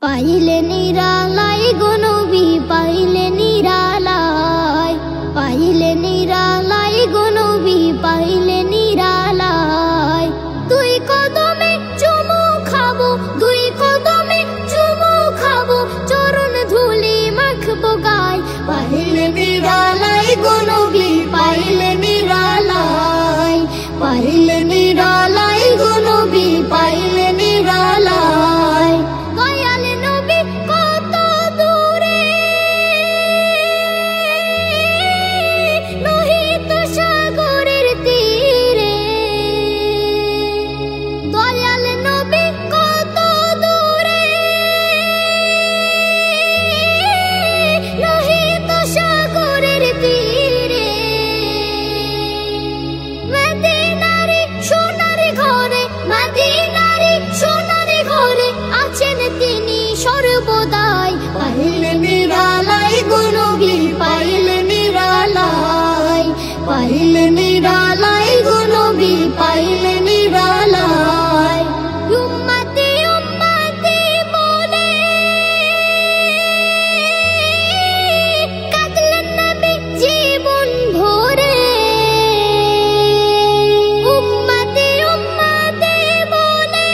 পাইলে নিরালাই গো নবী পাইলে নিরালাই, পাইলে নিরালাই গো নবী পাইলে নিরালাই। দুই কদমে চুমু খাবো, দুই কদমে চুমু খাবো, চরণ ধুলি মাখবো গায়। পাইলে নিরালাই গো নবী পাইলে নিরালাই, পাইলে নিরালাই গো নবী পাইলে নিরালাই। দয়াল নবী কত দূরে লোহিত সাগরের তীরে, দয়াল নবী কত দূরে লোহিত সাগরের তীরে। মদিনারে সোনার ঘরে, মদিনারে সোনার ঘরে আছেন তিনি সর্বদাই। পাইলে নিরালাই গো নবী পাইলে নিরালাই, পাইলে নিরালাই গো নবী পাইলে নিরালাই। উম্মতি উম্মতি বলে কাঁদলেন নবী জীবন ভরে। উম্মতি উম্মতি বলে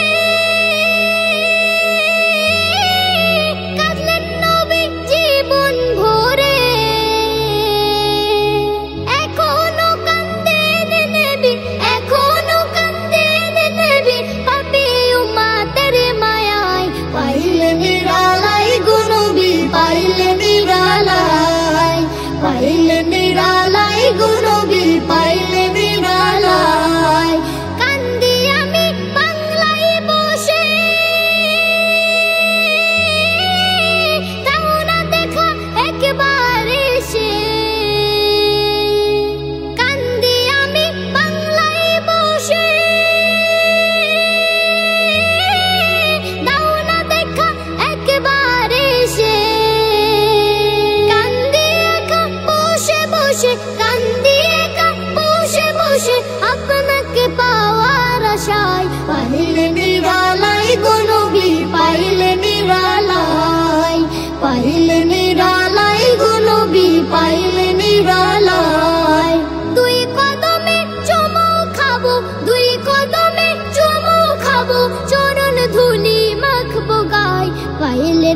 কাঁদলেন নবী জীবন ভরে। এখনো কান্দেন নবী, এখনো কান্দেন নবী পাপী উম্মতের মায়ায়। পাইলে নিরালাই গো নবী পাইলে নিরালাই, পাইলে নিরালাই গো নবী পাইলে নিরালাই। কান্দি আমি বাংলায় বসে, তাও না দেখা একবার এসে। কান্দি আমি বাংলায় বসে, দাও না দেখা একবার এসে। কান্দি একা বসে বসে, কান্দি একা বসে বসে আপনাকে পাওয়ার আশায়। পাইলে নিরালাই গো নবী পাইলে নিরালাই, পাইলে নিরালাই গো নবী পাইলে নিরালাই। দুই কদমে চুমু খাবো, দুই কদমে চুমু খাবো, চরণ ধুলি মাখবো গায়। পাইলে